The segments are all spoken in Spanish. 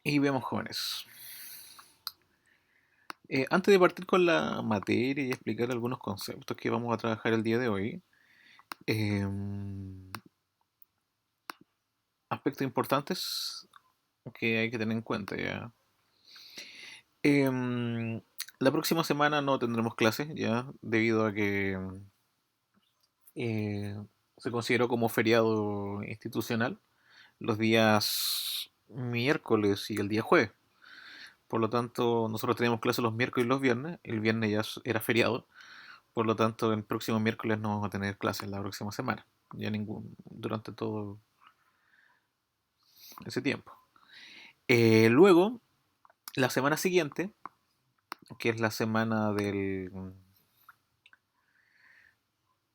Y vemos jóvenes. Antes de partir con la materia y explicar algunos conceptos que vamos a trabajar el día de hoy, em, aspectos importantes que hay que tener en cuenta ya. Em, la próxima semana no tendremos clases ya debido a que eh, se consideró como feriado institucional los días miércoles y el día jueves. Por lo tanto, nosotros teníamos clases los miércoles y los viernes. El viernes ya era feriado. Por lo tanto, el próximo miércoles no vamos a tener clases la próxima semana. Ya ningún, durante todo ese tiempo. Luego, la semana siguiente, que es la semana del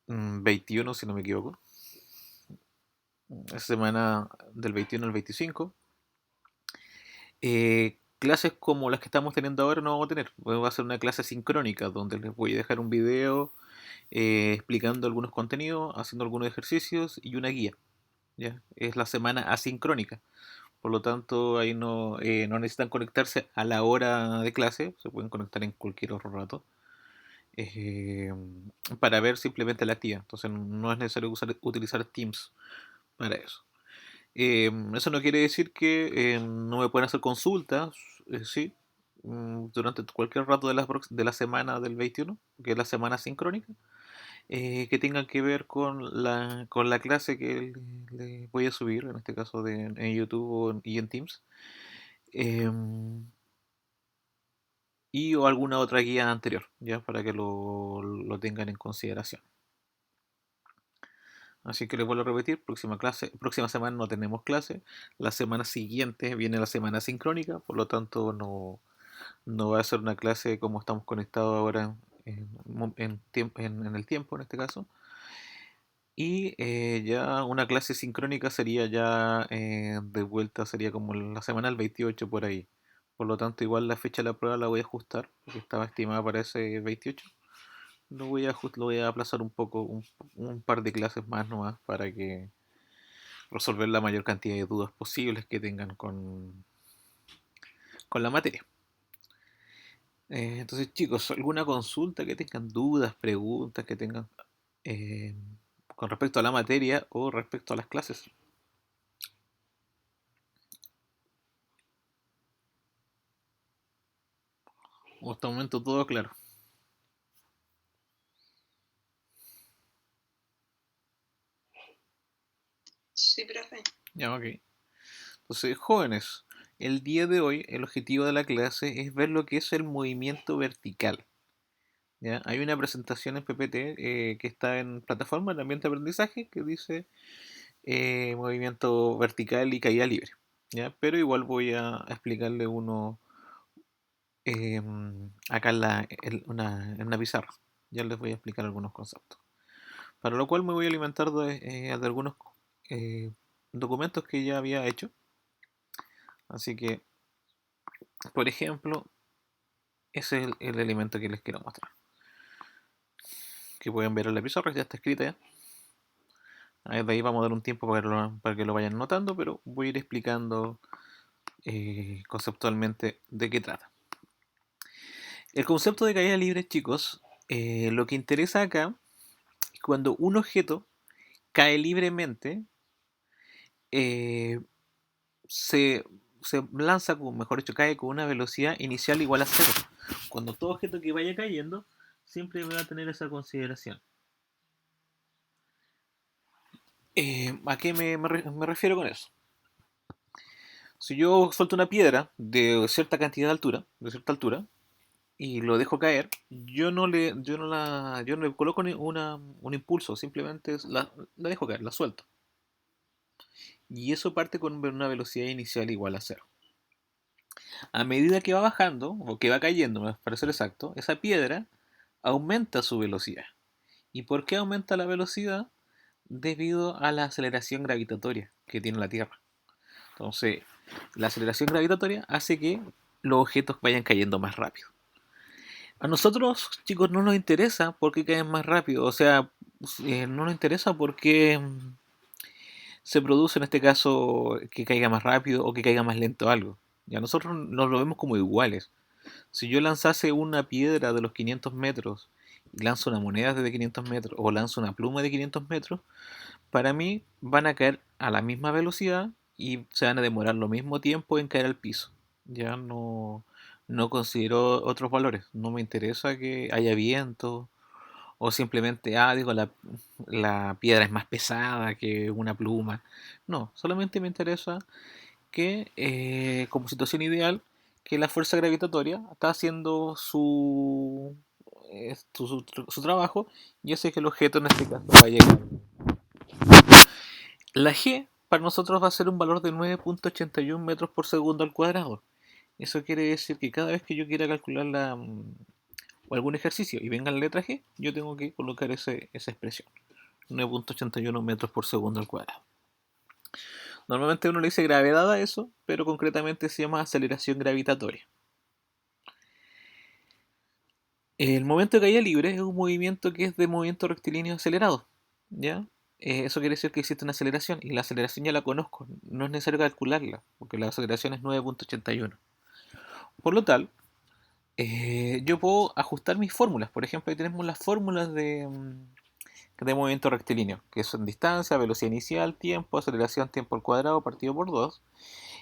21, si no me equivoco. Esa semana del 21 al 25. Clases como las que estamos teniendo ahora no vamos a tener. Va a ser una clase sincrónica donde les voy a dejar un video explicando algunos contenidos, haciendo algunos ejercicios y una guía. ¿Ya? Es la semana asincrónica. Por lo tanto, ahí no necesitan conectarse a la hora de clase, se pueden conectar en cualquier otro rato eh, para ver simplemente la actividad. Entonces, no es necesario utilizar Teams para eso. Eso no quiere decir que no me pueden hacer consultas, sí, durante cualquier rato de la semana del 21, que es la semana sincrónica, que tengan que ver con la clase que le voy a subir, en este caso en YouTube y en Teams, em, y o alguna otra guía anterior, ya para que lo tengan en consideración. Así que les vuelvo a repetir, próxima semana no tenemos clase, la semana siguiente viene la semana sincrónica, por lo tanto no va a ser una clase como estamos conectados ahora en el tiempo en este caso. Y ya una clase sincrónica sería ya de vuelta, sería como la semana del 28 por ahí. Por lo tanto, igual la fecha de la prueba la voy a ajustar, porque estaba estimada para ese 28. Lo voy a aplazar un poco, un par de clases más nomás, para que resolver la mayor cantidad de dudas posibles que tengan con la materia. Entonces, chicos, ¿alguna consulta que tengan dudas, preguntas que tengan eh, con respecto a la materia o respecto a las clases? Hasta el momento todo claro. Sí, profe. Ya, ok. Entonces, jóvenes, el día de hoy el objetivo de la clase es ver lo que es el movimiento vertical. ¿Ya? Hay una presentación en PPT que está en plataforma de ambiente de aprendizaje que dice movimiento vertical y caída libre. ¿Ya? Pero igual voy a explicarle uno acá en una pizarra. Ya les voy a explicar algunos conceptos. Para lo cual me voy a alimentar de algunos eh, documentos que ya había hecho. Así que, por ejemplo, ese es el elemento que les quiero mostrar. Que pueden ver en la pizarra, ya está escrita ya. De ahí vamos a dar un tiempo para que lo vayan notando, pero voy a ir explicando conceptualmente de qué trata. El concepto de caída libre, chicos, lo que interesa acá es cuando un objeto cae libremente, eh, se, se lanza, mejor dicho, cae con una velocidad inicial igual a cero. Cuando todo objeto que vaya cayendo, siempre va a tener esa consideración. ¿A qué me refiero con eso? Si yo suelto una piedra de cierta cantidad de cierta altura, y lo dejo caer, yo no le coloco un impulso, simplemente la dejo caer, la suelto. Y eso parte con una velocidad inicial igual a cero. A medida que va bajando, o que va cayendo, para ser exacto, esa piedra aumenta su velocidad. ¿Y por qué aumenta la velocidad? Debido a la aceleración gravitatoria que tiene la Tierra. Entonces, la aceleración gravitatoria hace que los objetos vayan cayendo más rápido. A nosotros, chicos, no nos interesa por qué caen más rápido. O sea, no nos interesa por qué se produce en este caso que caiga más rápido o que caiga más lento algo. Ya nosotros nos lo vemos como iguales. Si yo lanzase una piedra de los 500 metros y lanzo una moneda de 500 metros o lanzo una pluma de 500 metros, para mí van a caer a la misma velocidad y se van a demorar lo mismo tiempo en caer al piso. Ya no considero otros valores. No me interesa que haya viento o simplemente, digo, la piedra es más pesada que una pluma. No, solamente me interesa que, como situación ideal, que la fuerza gravitatoria está haciendo su trabajo y hace que el objeto en este caso vaya a llegar. La g para nosotros va a ser un valor de 9.81 metros por segundo al cuadrado. Eso quiere decir que cada vez que yo quiera calcular o algún ejercicio y venga la letra g, yo tengo que colocar esa expresión. 9.81 metros por segundo al cuadrado. Normalmente uno le dice gravedad a eso, pero concretamente se llama aceleración gravitatoria. El momento de caída libre es un movimiento que es de movimiento rectilíneo acelerado, ¿ya? Eso quiere decir que existe una aceleración y la aceleración ya la conozco, no es necesario calcularla, porque la aceleración es 9.81. Por lo tal, yo puedo ajustar mis fórmulas. Por ejemplo, ahí tenemos las fórmulas de movimiento rectilíneo, que son distancia, velocidad inicial, tiempo, aceleración, tiempo al cuadrado partido por 2.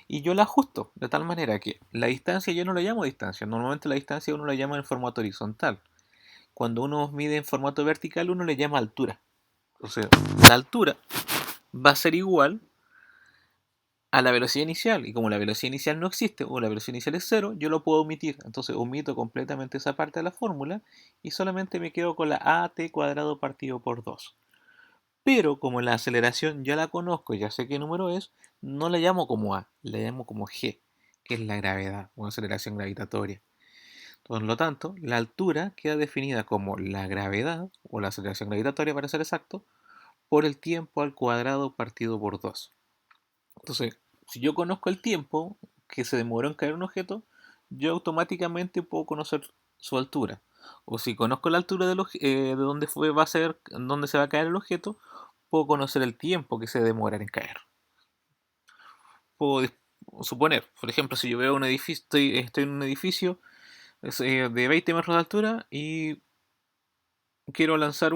Y yo la ajusto de tal manera que la distancia yo no la llamo distancia. Normalmente la distancia uno la llama en formato horizontal. Cuando uno mide en formato vertical uno le llama altura. O sea, la altura va a ser igual a la velocidad inicial. Y como la velocidad inicial no existe o la velocidad inicial es cero, yo lo puedo omitir. Entonces omito completamente esa parte de la fórmula y solamente me quedo con la at cuadrado partido por 2. Pero como la aceleración ya la conozco, ya sé qué número es, no la llamo como A, la llamo como G, que es la gravedad o aceleración gravitatoria. Por lo tanto, la altura queda definida como la gravedad o la aceleración gravitatoria para ser exacto, por el tiempo al cuadrado partido por 2. Entonces, si yo conozco el tiempo que se demoró en caer un objeto, yo automáticamente puedo conocer su altura. O si conozco la altura de donde va a ser, donde se va a caer el objeto, puedo conocer el tiempo que se demora en caer. Puedo suponer, por ejemplo, si yo veo un edificio, estoy en un edificio de 20 metros de altura y quiero lanzar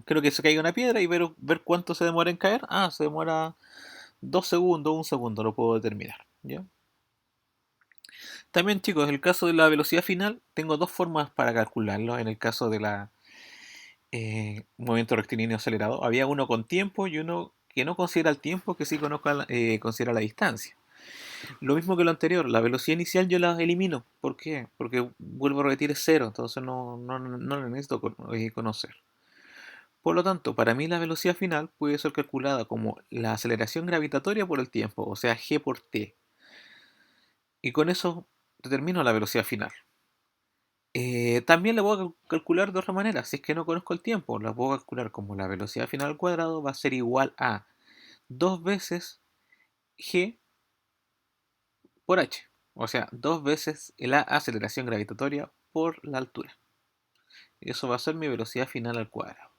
quiero que se caiga una piedra y ver cuánto se demora en caer. Se demora 2 segundos, 1 segundo, lo puedo determinar. ¿Ya? También, chicos, en el caso de la velocidad final, tengo dos formas para calcularlo. En el caso de la movimiento rectilíneo acelerado, había uno con tiempo y uno que no considera el tiempo, que sí considera la distancia. Lo mismo que lo anterior, la velocidad inicial yo la elimino. ¿Por qué? Porque vuelvo a repetir es cero, entonces no la necesito conocer. Por lo tanto, para mí la velocidad final puede ser calculada como la aceleración gravitatoria por el tiempo, o sea, g por t. Y con eso determino la velocidad final. También la puedo calcular de otra manera. Si es que no conozco el tiempo, la puedo calcular como la velocidad final al cuadrado va a ser igual a 2 veces g por h. O sea, 2 veces la aceleración gravitatoria por la altura. Eso va a ser mi velocidad final al cuadrado.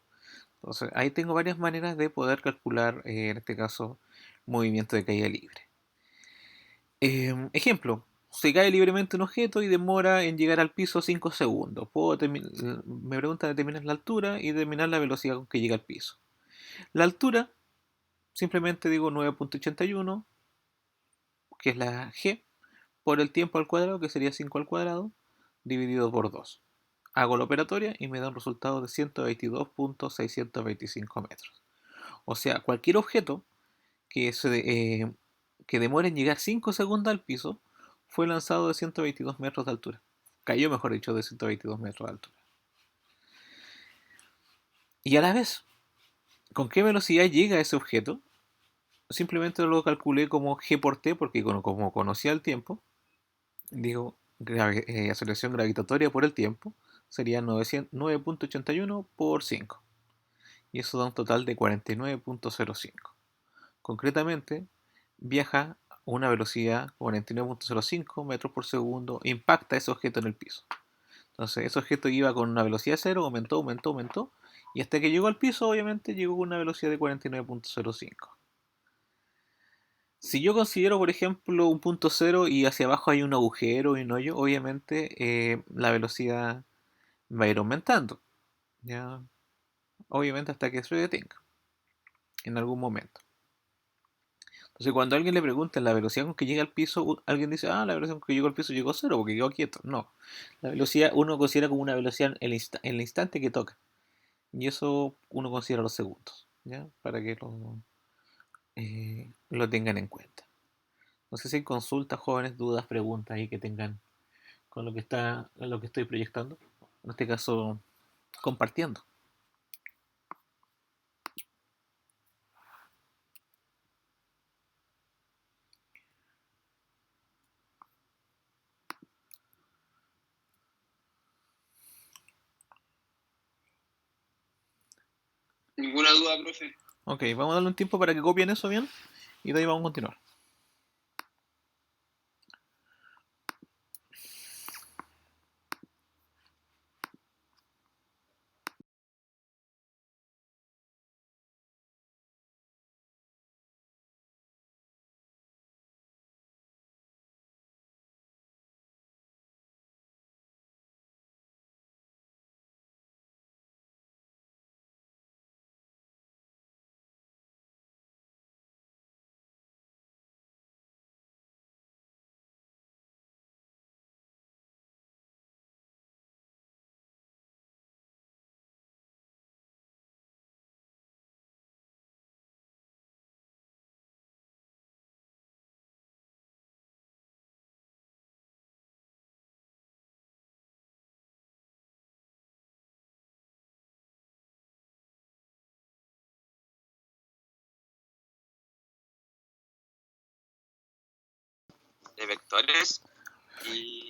Entonces, ahí tengo varias maneras de poder calcular, en este caso, movimiento de caída libre. Ejemplo, se cae libremente un objeto y demora en llegar al piso 5 segundos. Me preguntan determinar la altura y determinar la velocidad con que llega al piso. La altura, simplemente digo 9.81, que es la g, por el tiempo al cuadrado, que sería 5 al cuadrado, dividido por 2. Hago la operatoria y me da un resultado de 122.625 metros. O sea, cualquier objeto que, que demore en llegar 5 segundos al piso fue lanzado de 122 metros de altura. Cayó, mejor dicho, de 122 metros de altura. Y a la vez, ¿con qué velocidad llega ese objeto? Simplemente lo calculé como g por t, porque como conocía el tiempo, digo, aceleración gravitatoria por el tiempo, sería 9.81 por 5. Y eso da un total de 49.05. Concretamente, viaja a una velocidad 49.05 metros por segundo, impacta ese objeto en el piso. Entonces, ese objeto iba con una velocidad cero, aumentó, y hasta que llegó al piso, obviamente, llegó con una velocidad de 49.05. Si yo considero, por ejemplo, un punto cero y hacia abajo hay un agujero y un hoyo, obviamente la velocidad va a ir aumentando, ¿ya? Obviamente hasta que se detenga en algún momento. Entonces, cuando alguien le pregunta la velocidad con que llega al piso, alguien dice, ah, la velocidad con que llegó al piso llegó a cero porque quedó quieto. No, la velocidad uno considera como una velocidad en el instante que toca. Y eso uno considera los segundos, ¿ya? Para que lo tengan en cuenta. No sé si hay consultas, jóvenes, dudas, preguntas ahí que tengan con lo que estoy proyectando. En este caso, compartiendo. Ninguna duda, profe. Ok, vamos a darle un tiempo para que copien eso bien y de ahí vamos a continuar. De vectores y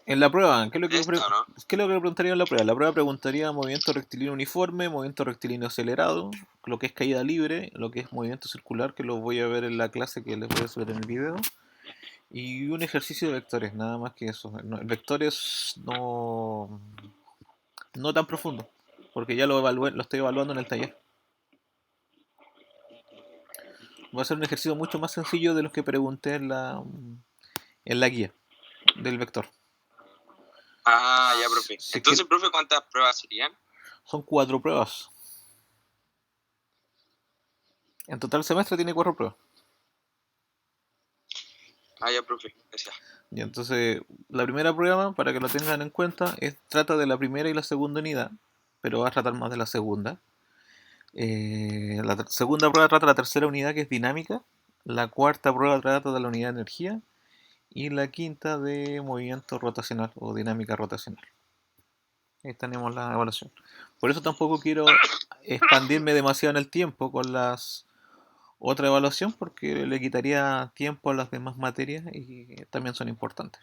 En la prueba, ¿qué es lo que, esto, ¿no? qué es lo que preguntaría en la prueba? La prueba preguntaría movimiento rectilíneo uniforme, movimiento rectilíneo acelerado, lo que es caída libre, lo que es movimiento circular, que lo voy a ver en la clase que les voy a subir en el video, y un ejercicio de vectores, nada más que eso. Vectores no tan profundo, porque ya lo estoy evaluando en el taller. Va a ser un ejercicio mucho más sencillo de los que pregunté en la guía del vector. Ah, ya, profe. Si es que Entonces, profe, ¿cuántas pruebas serían? son 4 pruebas. En total el semestre tiene 4 pruebas. Ah, ya, profe. Gracias. Y entonces, la primera prueba, para que lo tengan en cuenta, trata de la primera y la segunda unidad, pero va a tratar más de la segunda. La segunda prueba trata de la tercera unidad, que es dinámica. La cuarta prueba trata de la unidad de energía. Y la quinta de movimiento rotacional o dinámica rotacional. Ahí tenemos la evaluación. Por eso tampoco quiero expandirme demasiado en el tiempo con las otra evaluación, porque le quitaría tiempo a las demás materias y también son importantes.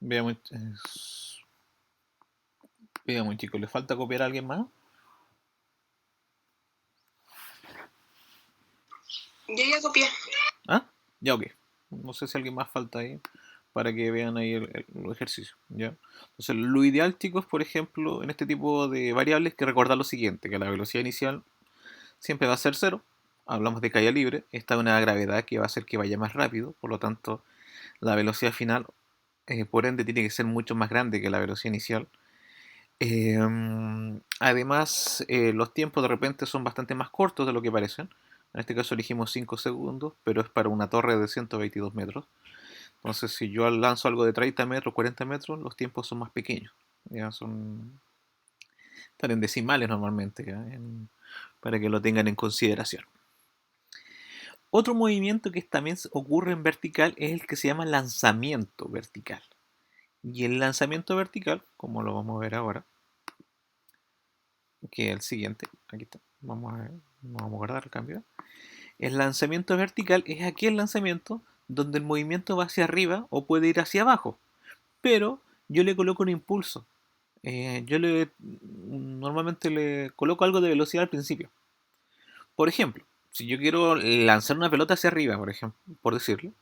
Veamos, veamos chicos, ¿le falta copiar a alguien más? Yo ya copié. ¿Ah? Ya, ok. No sé si alguien más falta ahí para que vean ahí los ejercicios, ¿ya? Entonces, lo ideal, chicos, por ejemplo, en este tipo de variables, que recordar lo siguiente, que la velocidad inicial siempre va a ser cero. Hablamos de caída libre. Esta es una gravedad que va a hacer que vaya más rápido, por lo tanto, la velocidad final, por ende, tiene que ser mucho más grande que la velocidad inicial. Además, los tiempos de repente son bastante más cortos de lo que parecen. En este caso elegimos 5 segundos, pero es para una torre de 122 metros. Entonces, si yo lanzo algo de 30 metros, 40 metros, los tiempos son más pequeños. Ya están en decimales normalmente, ¿ya? Para que lo tengan en consideración. Otro movimiento que también ocurre en vertical es el que se llama lanzamiento vertical. Y el lanzamiento vertical, como lo vamos a ver ahora, que es el siguiente, aquí está, vamos a guardar el cambio. El lanzamiento vertical es aquel lanzamiento donde el movimiento va hacia arriba o puede ir hacia abajo, pero yo le coloco un impulso. Normalmente le coloco algo de velocidad al principio. Por ejemplo, si yo quiero lanzar una pelota hacia arriba, por ejemplo, por decirlo,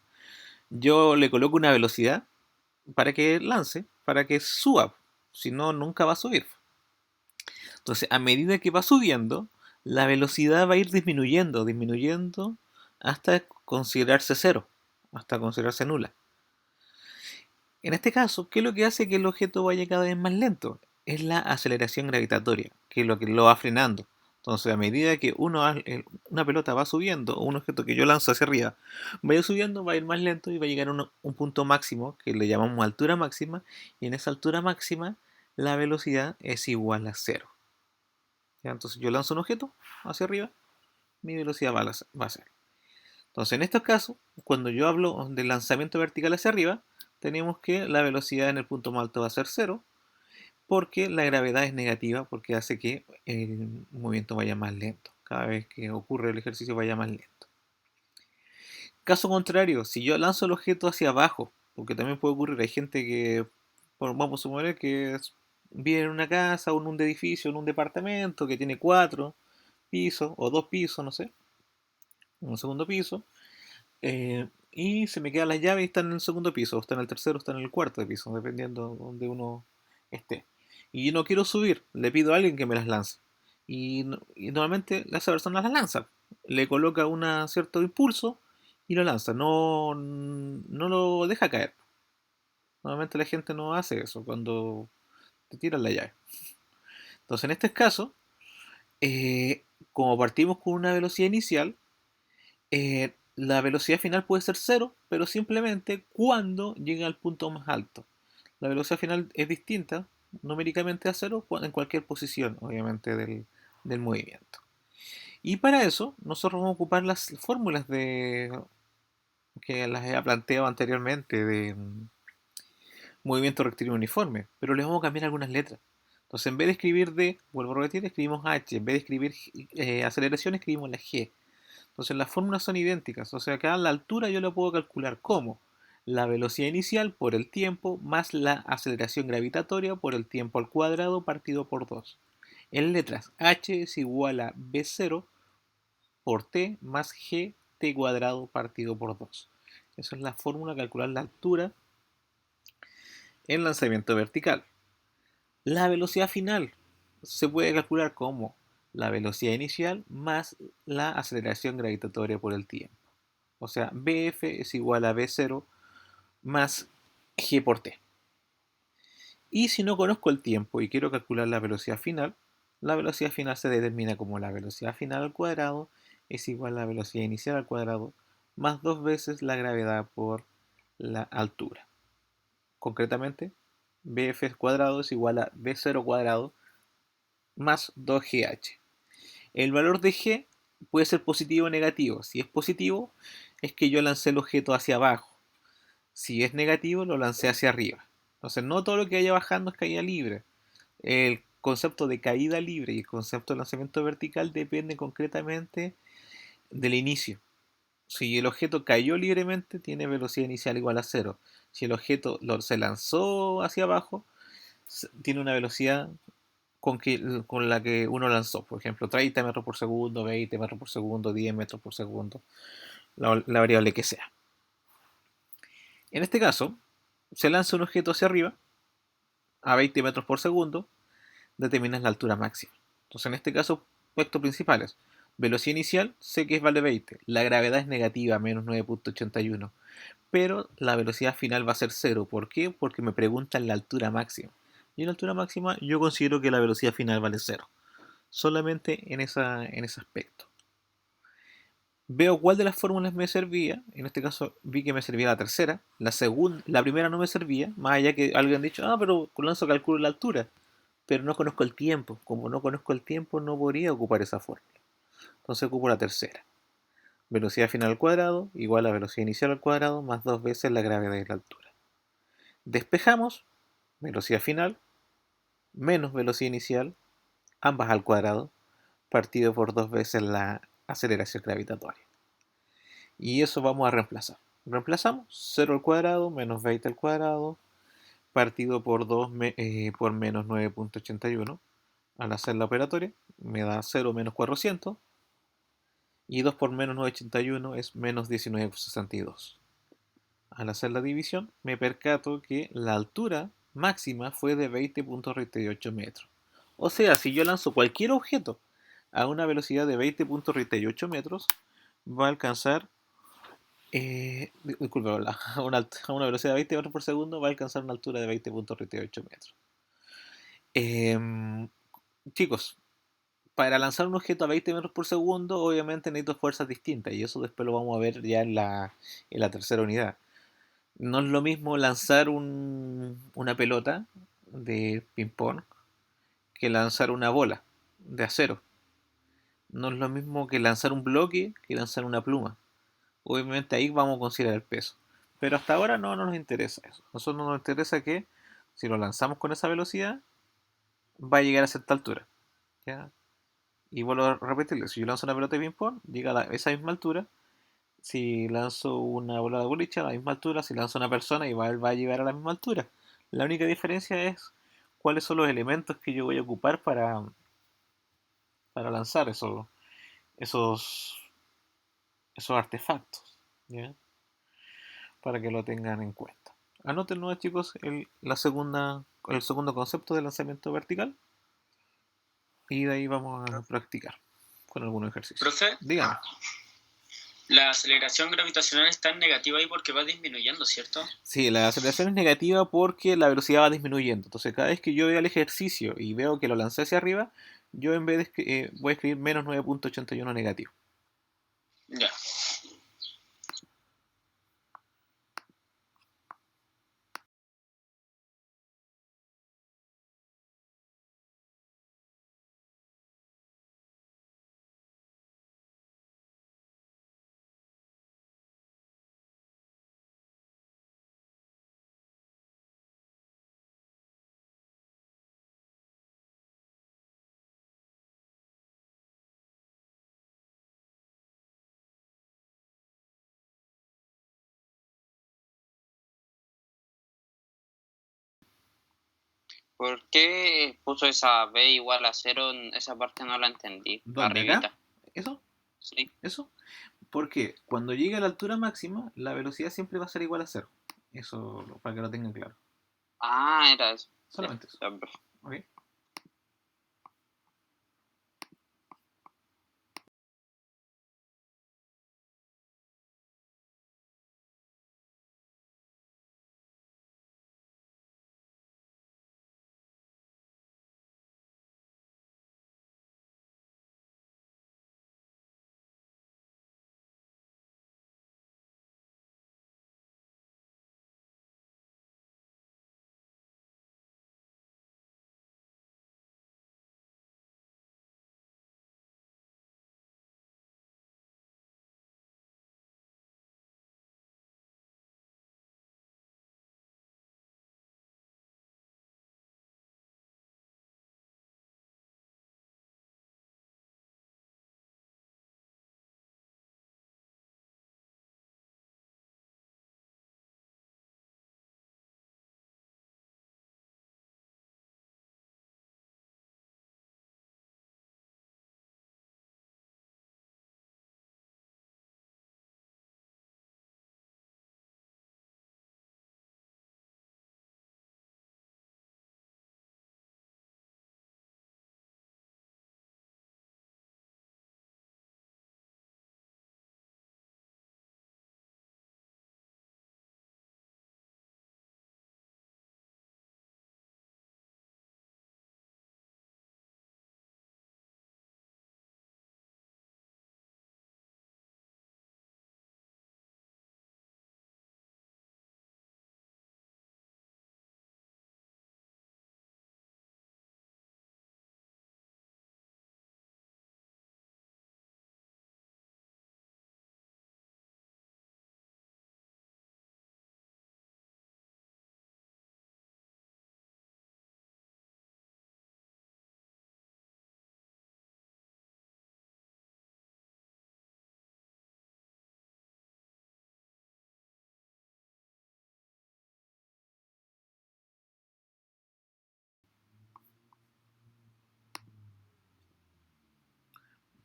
yo le coloco una velocidad para que lance, para que suba, si no, nunca va a subir. Entonces, a medida que va subiendo, la velocidad va a ir disminuyendo, disminuyendo hasta considerarse cero, hasta considerarse nula. En este caso, ¿qué es lo que hace que el objeto vaya cada vez más lento? Es la aceleración gravitatoria, que es lo que lo va frenando. Entonces, a medida que una pelota va subiendo, o un objeto que yo lanzo hacia arriba, vaya subiendo, va a ir más lento y va a llegar a un punto máximo, que le llamamos altura máxima, y en esa altura máxima, la velocidad es igual a cero. ¿Ya? Entonces yo lanzo un objeto hacia arriba, mi velocidad va a ser. Entonces en estos casos, cuando yo hablo de lanzamiento vertical hacia arriba, tenemos que la velocidad en el punto más alto va a ser cero, porque la gravedad es negativa, porque hace que el movimiento vaya más lento. Cada vez que ocurre el ejercicio vaya más lento. Caso contrario, si yo lanzo el objeto hacia abajo, porque también puede ocurrir, hay gente que, vamos a suponer que vive en una casa o en un edificio, en un departamento que tiene 4 pisos o 2 pisos, no sé, un segundo piso, y se me quedan las llaves y están en el segundo piso, o están en el tercero, o están en el cuarto piso, dependiendo donde uno esté. Y yo no quiero subir, le pido a alguien que me las lance. Y normalmente esa persona las lanza, le coloca un cierto impulso y lo lanza, no lo deja caer. Normalmente la gente no hace eso cuando te tiran la llave. Entonces en este caso, eh, como partimos con una velocidad inicial, la velocidad final puede ser cero, pero simplemente cuando llega al punto más alto. La velocidad final es distinta numéricamente a cero en cualquier posición, obviamente, del movimiento. Y para eso, nosotros vamos a ocupar las fórmulas que las he planteado anteriormente de movimiento rectilíneo uniforme, pero les vamos a cambiar algunas letras. Entonces, en vez de escribir D, vuelvo a repetir, escribimos H. En vez de escribir aceleración, escribimos la G. Entonces las fórmulas son idénticas, o sea que a la altura yo lo puedo calcular como la velocidad inicial por el tiempo más la aceleración gravitatoria por el tiempo al cuadrado partido por 2. En letras, h es igual a b0 por t más gt cuadrado partido por 2. Esa es la fórmula de calcular la altura en lanzamiento vertical. La velocidad final se puede calcular como la velocidad inicial más la aceleración gravitatoria por el tiempo. O sea, BF es igual a B0 más G por T. Y si no conozco el tiempo y quiero calcular la velocidad final se determina como la velocidad final al cuadrado es igual a la velocidad inicial al cuadrado más 2 veces la gravedad por la altura. Concretamente, BF cuadrado es igual a B0 cuadrado más 2GH. El valor de G puede ser positivo o negativo. Si es positivo, es que yo lancé el objeto hacia abajo. Si es negativo, lo lancé hacia arriba. Entonces, no todo lo que vaya bajando es caída libre. El concepto de caída libre y el concepto de lanzamiento vertical depende concretamente del inicio. Si el objeto cayó libremente, tiene velocidad inicial igual a cero. Si el objeto se lanzó hacia abajo, tiene una velocidad con la que uno lanzó. Por ejemplo, 30 metros por segundo, 20 metros por segundo, 10 metros por segundo, la variable que sea. En este caso, se lanza un objeto hacia arriba a 20 metros por segundo, determinas la altura máxima. Entonces, en este caso, puestos principales. Velocidad inicial, sé que vale 20. La gravedad es negativa, menos 9.81. Pero la velocidad final va a ser 0. ¿Por qué? Porque me preguntan la altura máxima. Y en la altura máxima yo considero que la velocidad final vale 0. Solamente en ese aspecto. Veo cuál de las fórmulas me servía. En este caso vi que me servía la tercera. La primera no me servía. Más allá que alguien ha dicho, pero con Lanzo calculo la altura. Pero no conozco el tiempo. Como no conozco el tiempo, no podría ocupar esa fórmula. Entonces ocupo la tercera. Velocidad final al cuadrado igual a velocidad inicial al cuadrado más 2 veces la gravedad y la altura. Despejamos, velocidad final menos velocidad inicial, ambas al cuadrado, partido por 2 veces la aceleración gravitatoria. Y eso vamos a reemplazar. Reemplazamos 0 al cuadrado menos 20 al cuadrado, partido por 2 por menos 9.81. Al hacer la operatoria me da 0 menos 400 y 2 por menos 981 es menos 19,62. Al hacer la división me percato que la altura máxima fue de 20.38 metros. O sea, si yo lanzo cualquier objeto a una velocidad de 20.38 metros, va a alcanzar, disculpa, a una velocidad de 20 metros por segundo, va a alcanzar una altura de 20.38 metros. Chicos, para lanzar un objeto a 20 metros por segundo, obviamente necesito fuerzas distintas, y eso después lo vamos a ver ya en la tercera unidad. No es lo mismo lanzar una pelota de ping-pong que lanzar una bola de acero. No es lo mismo que lanzar un bloque que lanzar una pluma. Obviamente ahí vamos a considerar el peso. Pero hasta ahora no nos interesa eso. A nosotros nos interesa que si lo lanzamos con esa velocidad, va a llegar a cierta altura. ¿Ya? Y vuelvo a repetirle, si yo lanzo una pelota de ping-pong, llega a esa misma altura. Si lanzo una bola de boliche a la misma altura, si lanzo una persona, igual va a llegar a la misma altura. La única diferencia es cuáles son los elementos que yo voy a ocupar para lanzar esos, esos artefactos, ¿ya? Para que lo tengan en cuenta. Anoten, ¿no, chicos, el segundo concepto de lanzamiento vertical? Y de ahí vamos a practicar con algunos ejercicios. Profe, Dígame. la aceleración gravitacional está en negativa ahí porque va disminuyendo, ¿cierto? Sí, la aceleración es negativa porque la velocidad va disminuyendo. Entonces, cada vez que yo vea el ejercicio y veo que lo lancé hacia arriba, yo en vez de voy a escribir menos 9.81 negativo. Ya. ¿Por qué puso esa B igual a 0? Esa parte no la entendí. ¿Dónde? Arribita. ¿Acá? ¿Eso? Sí. ¿Eso? Porque cuando llegue a la altura máxima, la velocidad siempre va a ser igual a cero. Eso para que lo tengan claro. Ah, era eso. Solamente Sí, eso. ya, profe. ¿Ok?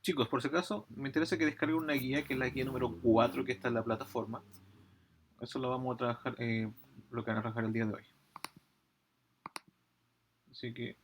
Chicos, por si acaso, me interesa que descarguen una guía, que es la guía número 4 que está en la plataforma. Eso lo vamos a trabajar, lo que van a trabajar el día de hoy. Así que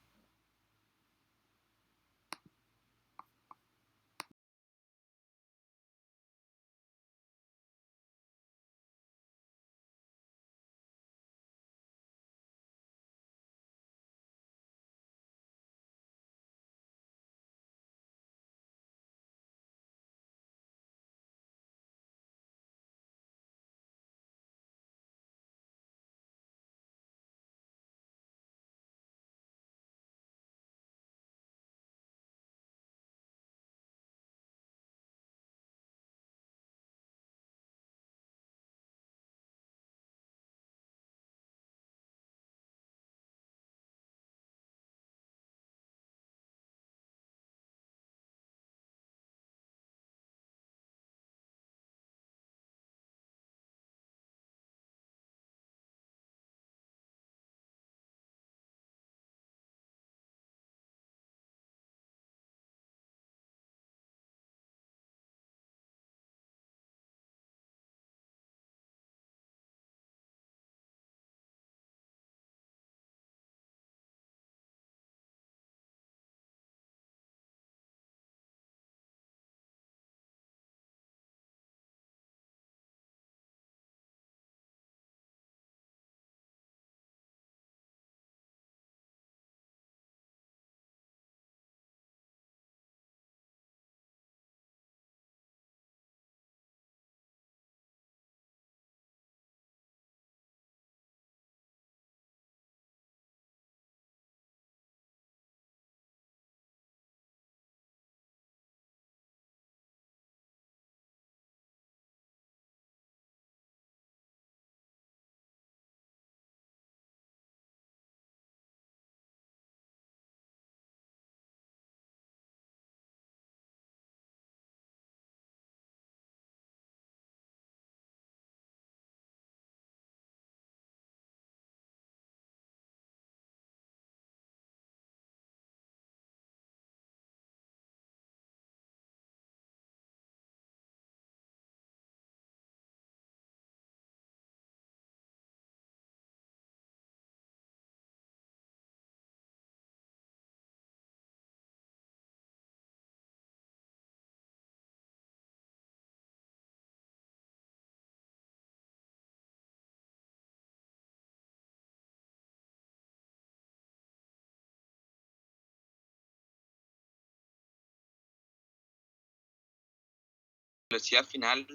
velocidad final,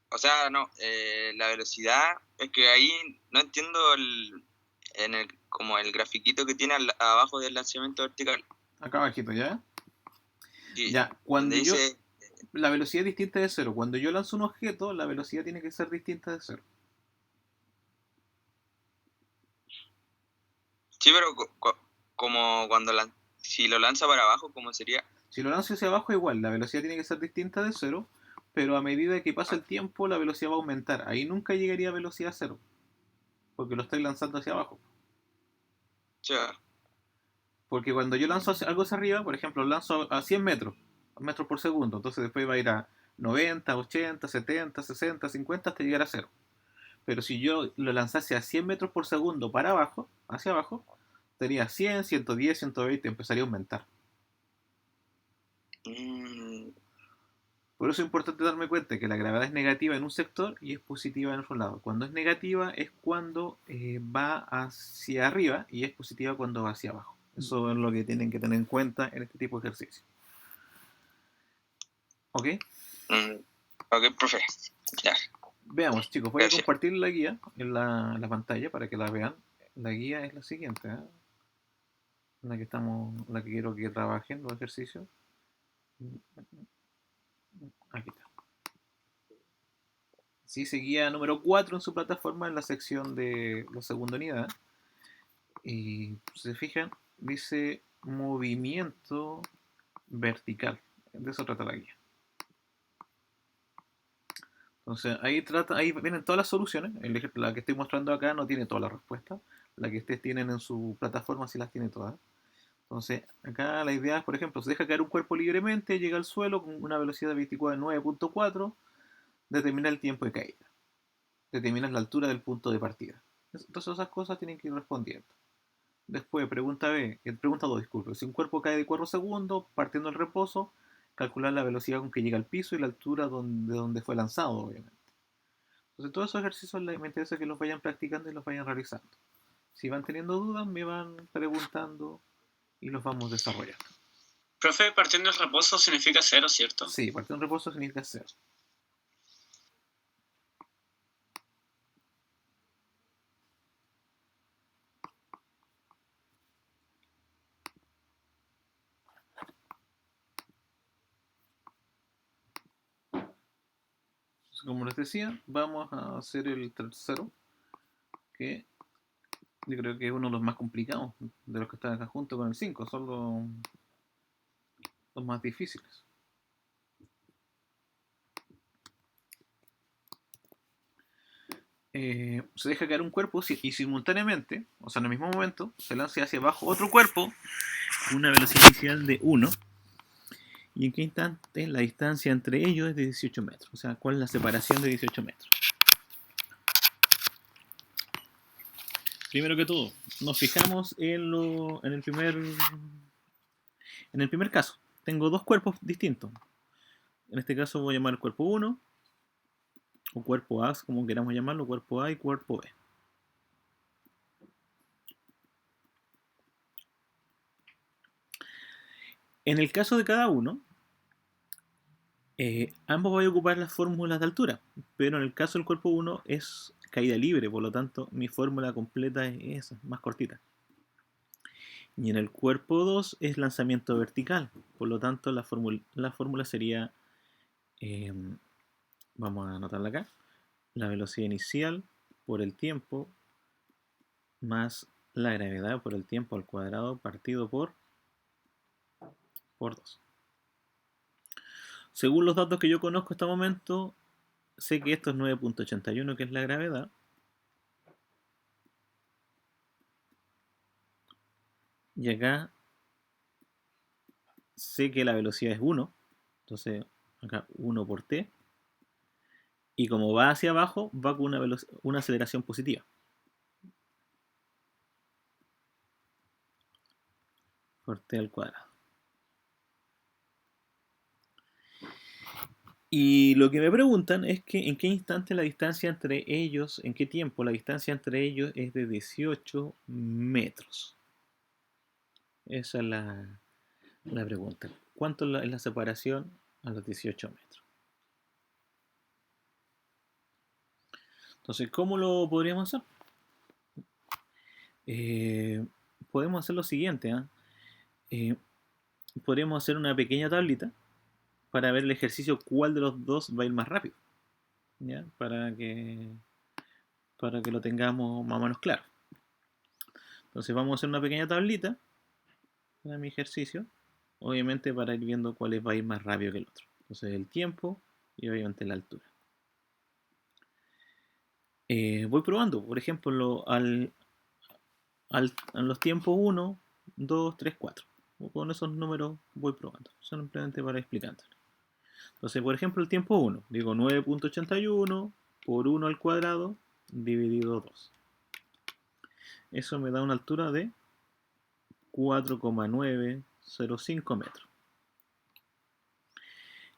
o sea, no, la velocidad, es que ahí no entiendo como el grafiquito que tiene abajo del lanzamiento vertical. acá abajito, ¿ya? Sí, Ya, cuando donde yo... dice, La velocidad es distinta de cero. Cuando yo lanzo un objeto, la velocidad tiene que ser distinta de cero. sí, pero como cuando si lo lanza para abajo, ¿cómo sería? Si lo lanzo hacia abajo, igual, la velocidad tiene que ser distinta de cero, pero a medida que pasa el tiempo, la velocidad va a aumentar. Ahí nunca llegaría a velocidad cero, porque lo estoy lanzando hacia abajo. Ya. Porque cuando yo lanzo algo hacia arriba, por ejemplo, lanzo a 100 metros por segundo, entonces después va a ir a 90, 80, 70, 60, 50 hasta llegar a cero. Pero si yo lo lanzase a 100 metros por segundo para abajo, hacia abajo, sería 100, 110, 120, empezaría a aumentar. Mm, Por eso es importante darme cuenta que la gravedad es negativa en un sector y es positiva en otro lado. Cuando es negativa es cuando va hacia arriba y es positiva cuando va hacia abajo. Eso es lo que tienen que tener en cuenta en este tipo de ejercicio. ¿Ok? ok, profe. Ya, Veamos, chicos. Voy a gracias. compartir la guía en la pantalla para que la vean. La guía es la siguiente, ¿eh? La que quiero que trabajen los ejercicios. Aquí está. Sí, seguía número 4 en su plataforma en la sección de la segunda unidad. Y si se fijan, dice movimiento vertical. De eso trata la guía. Entonces ahí vienen todas las soluciones. La que estoy mostrando acá no tiene todas las respuestas. La que ustedes tienen en su plataforma sí las tiene todas. Entonces, acá la idea es, por ejemplo, se deja caer un cuerpo libremente, llega al suelo con una velocidad de 9.4, determina el tiempo de caída, determina la altura del punto de partida. Entonces esas cosas tienen que ir respondiendo. Después, pregunta 2, disculpe. Si un cuerpo cae de 4 segundos, partiendo el reposo, calcular la velocidad con que llega al piso y la altura de donde fue lanzado, obviamente. Entonces, todos esos ejercicios me interesa que los vayan practicando y los vayan realizando. Si van teniendo dudas, me van preguntando y los vamos desarrollando. Profe, partiendo el reposo significa 0, ¿cierto? Sí, partiendo del reposo significa 0. Como les decía, vamos a hacer el tercero, que yo creo que es uno de los más complicados de los que están acá junto con el 5, son los más difíciles. Se deja caer un cuerpo y simultáneamente, o sea en el mismo momento, se lanza hacia abajo otro cuerpo con una velocidad inicial de 1. Y en qué instante la distancia entre ellos es de 18 metros. O sea, ¿cuál es la separación de 18 metros? Primero que todo, nos fijamos en el primer caso. Tengo dos cuerpos distintos. En este caso voy a llamar el cuerpo 1, o cuerpo A, como queramos llamarlo, cuerpo A y cuerpo B. En el caso de cada uno, ambos voy a ocupar las fórmulas de altura, pero en el caso del cuerpo 1 es caída libre, por lo tanto mi fórmula completa es esa, más cortita. Y en el cuerpo 2 es lanzamiento vertical, por lo tanto la fórmula sería, vamos a anotarla acá, la velocidad inicial por el tiempo más la gravedad por el tiempo al cuadrado partido por 2. Según los datos que yo conozco hasta el momento, sé que esto es 9.81, que es la gravedad. Y acá sé que la velocidad es 1. Entonces, acá 1 por t. Y como va hacia abajo, va con una aceleración positiva. Por t al cuadrado. Y lo que me preguntan es que en qué instante la distancia entre ellos, en qué tiempo la distancia entre ellos es de 18 metros. Esa es la pregunta. ¿Cuánto es la separación a los 18 metros? Entonces, ¿cómo lo podríamos hacer? Podemos hacer lo siguiente. Podríamos hacer una pequeña tablita para ver el ejercicio cuál de los dos va a ir más rápido. ¿Ya? Para que lo tengamos más o menos claro. Entonces vamos a hacer una pequeña tablita para mi ejercicio, obviamente para ir viendo cuál va a ir más rápido que el otro. Entonces el tiempo y obviamente la altura. Voy probando, por ejemplo, a los tiempos 1, 2, 3, 4. Con esos números voy probando, simplemente para explicándolo. Entonces, por ejemplo, el tiempo 1, digo 9.81 por 1 al cuadrado dividido 2. Eso me da una altura de 4,905 metros.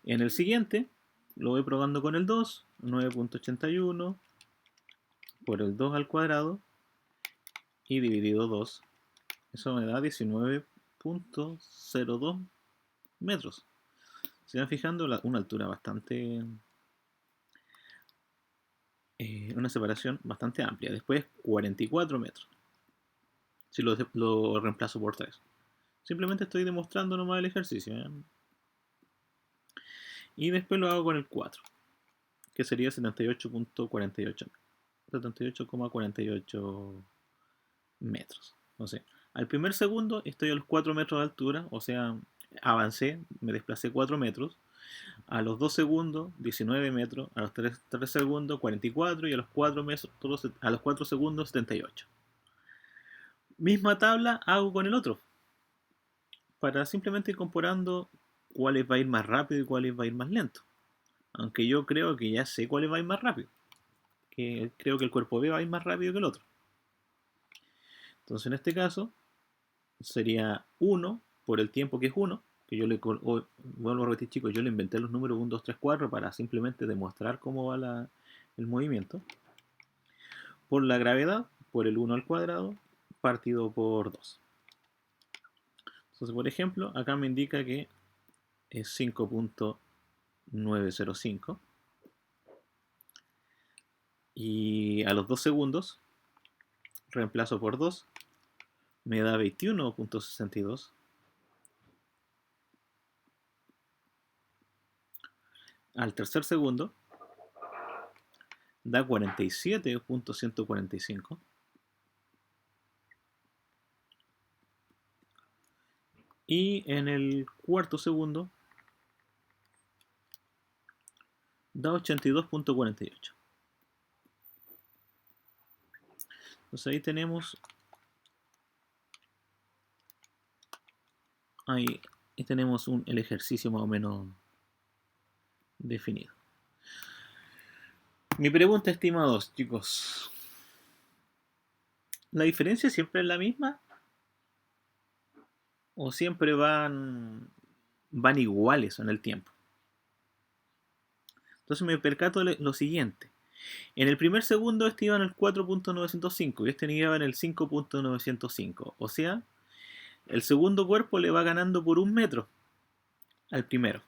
En el siguiente, lo voy probando con el 2, 9.81 por el 2 al cuadrado y dividido 2. Eso me da 19.02 metros. Se van fijando una altura bastante... una separación bastante amplia. Después 44 metros. Si lo reemplazo por 3. Simplemente estoy demostrando nomás el ejercicio. Y después lo hago con el 4. Que sería 78.48. 78,48 metros. Entonces, al primer segundo estoy a los 4 metros de altura. O sea, avancé, me desplacé 4 metros. A los 2 segundos, 19 metros. A los 3 segundos, 44. Y a los 4 segundos, 78. Misma tabla hago con el otro. para simplemente ir comparando cuáles va a ir más rápido y cuáles va a ir más lento. Aunque yo creo que ya sé cuáles va a ir más rápido. Que creo que el cuerpo B va a ir más rápido que el otro. Entonces en este caso sería 1 por el tiempo que es 1, que yo vuelvo a repetir, chicos, yo le inventé los números 1, 2, 3, 4 para simplemente demostrar cómo va el movimiento, por la gravedad, por el 1 al cuadrado, partido por 2. Entonces, por ejemplo, acá me indica que es 5.905 y a los 2 segundos reemplazo por 2, me da 21.62. Al tercer segundo da 47.145. Y en el cuarto segundo da 82.48. Entonces ahí tenemos el ejercicio más o menos definido. Mi pregunta, estimados chicos, ¿la diferencia siempre es la misma? ¿O siempre van iguales en el tiempo? Entonces me percato de lo siguiente. En el primer segundo este iba en el 4.905 y este iba en el 5.905. O sea, el segundo cuerpo le va ganando por 1 metro al primero.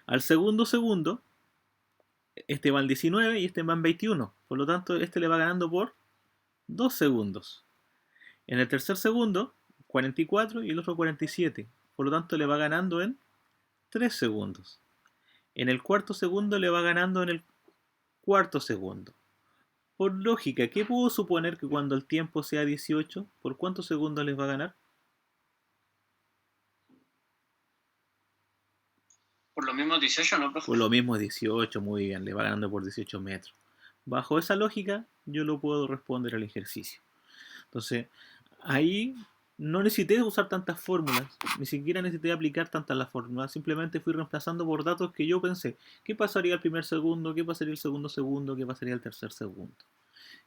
Al segundo, este va en 19 y este va en 21. Por lo tanto, este le va ganando por 2 segundos. En el tercer segundo, 44 y el otro 47. Por lo tanto, le va ganando en 3 segundos. En el cuarto segundo le va ganando en el cuarto segundo. Por lógica, ¿qué puedo suponer que cuando el tiempo sea 18, por cuántos segundos les va a ganar? Por lo mismo 18, ¿no, profe? Por lo mismo 18, muy bien, le va ganando por 18 metros. Bajo esa lógica, yo lo puedo responder al ejercicio. Entonces, ahí no necesité usar tantas fórmulas, ni siquiera necesité aplicar tantas las fórmulas, simplemente fui reemplazando por datos que yo pensé. ¿Qué pasaría el primer segundo? ¿Qué pasaría el segundo segundo? ¿Qué pasaría el tercer segundo?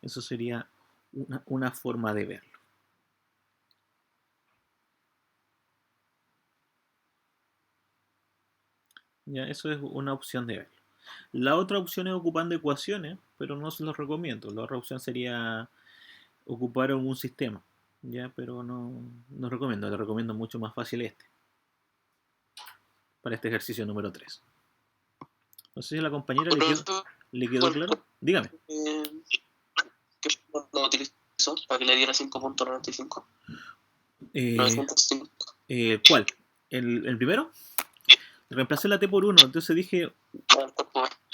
Eso sería una forma de verlo. Ya, eso es una opción de verlo. La otra opción es ocupando ecuaciones, pero no se los recomiendo. La otra opción sería ocupar un sistema, ya, pero no recomiendo. Le recomiendo mucho más fácil este, para este ejercicio número 3. No sé si a la compañera le quedó claro. Dígame. ¿Qué lo utilizó para que le diera 5.95? ¿Cuál? ¿El primero? Reemplacé la t por 1, entonces dije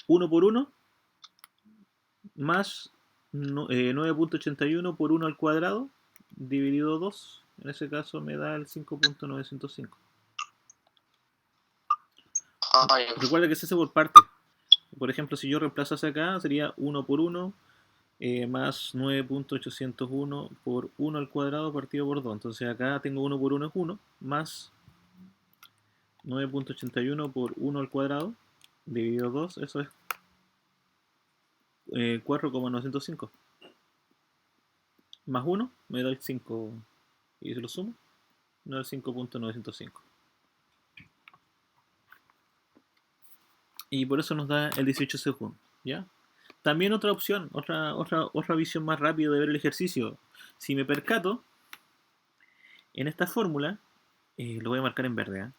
1 por 1 más 9.81 por 1 al cuadrado dividido 2. En ese caso me da el 5.905. Recuerda que se hace por parte. Por ejemplo, si yo reemplazase acá, sería 1 por 1 más 9.801 por 1 al cuadrado partido por 2. Entonces acá tengo 1 por 1 es 1, más 9.81 por 1 al cuadrado dividido 2, eso es 4,905. Más 1 me da el 5, y si lo sumo, me da el 5.905. Y por eso nos da el 18 segundos, ¿ya? También otra opción, otra visión más rápida de ver el ejercicio. Si me percato, en esta fórmula, lo voy a marcar en verde, ¿eh?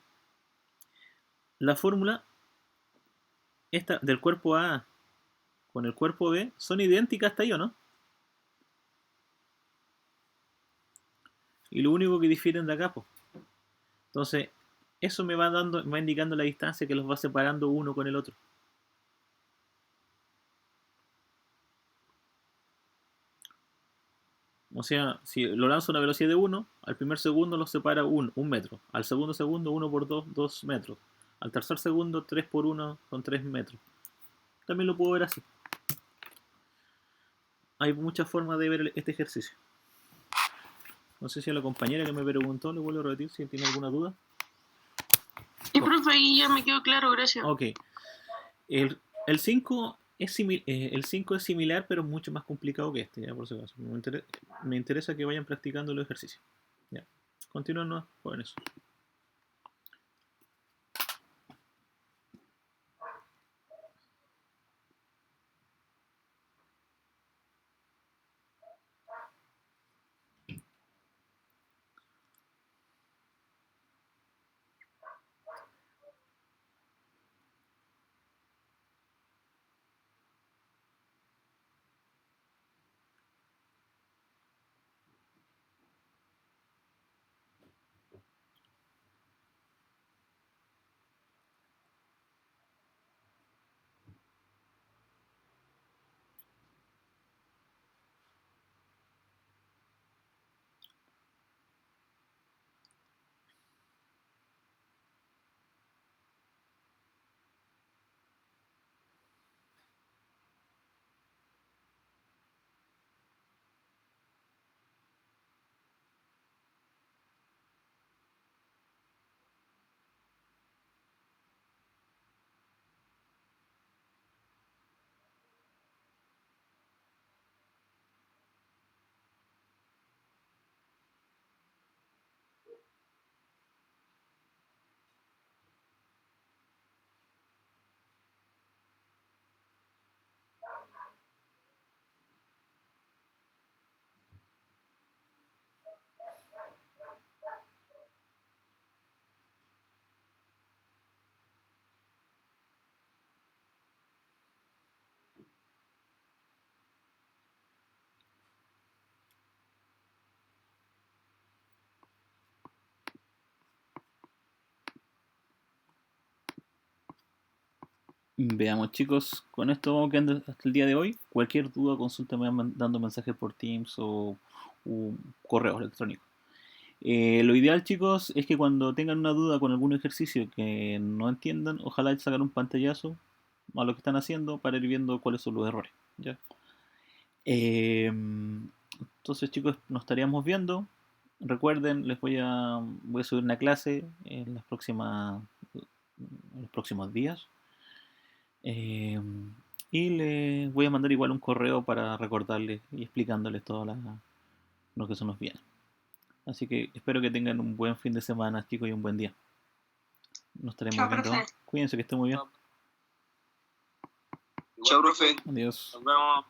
La fórmula esta del cuerpo A con el cuerpo B son idénticas hasta ahí, ¿o no? Y lo único que difieren de acá, pues. Entonces, eso me va indicando la distancia que los va separando uno con el otro. O sea, si lo lanzo a una velocidad de 1, al primer segundo los separa 1 metro. Al segundo segundo 1 por 2, 2 metros. Al tercer segundo 3 por 1 son 3 metros. También lo puedo ver así. Hay muchas formas de ver este ejercicio. No sé si a la compañera que me preguntó le vuelvo a repetir si tiene alguna duda. Y profe, ahí ya me quedó claro, gracias. Ok. El 5 es el 5 es similar, pero mucho más complicado que este, ya por si acaso. Me interesa que vayan practicando los ejercicios. Ya. Continúen, ¿no? Jóvenes. Veamos, chicos, con esto vamos quedando hasta el día de hoy. Cualquier duda, consulta, me van mandando mensajes por Teams o correo electrónico. Lo ideal, chicos, es que cuando tengan una duda con algún ejercicio que no entiendan, ojalá sacar un pantallazo a lo que están haciendo para ir viendo cuáles son los errores. ¿Ya? Entonces, chicos, nos estaríamos viendo. Recuerden, voy a subir una clase en los próximos días. Y les voy a mandar igual un correo para recordarles y explicándoles todo lo que se nos viene. Así que espero que tengan un buen fin de semana, chicos, y un buen día. Nos estaremos Chao, viendo. profe. Cuídense, que estén muy bien. Chao, profe. Adiós. Nos vemos.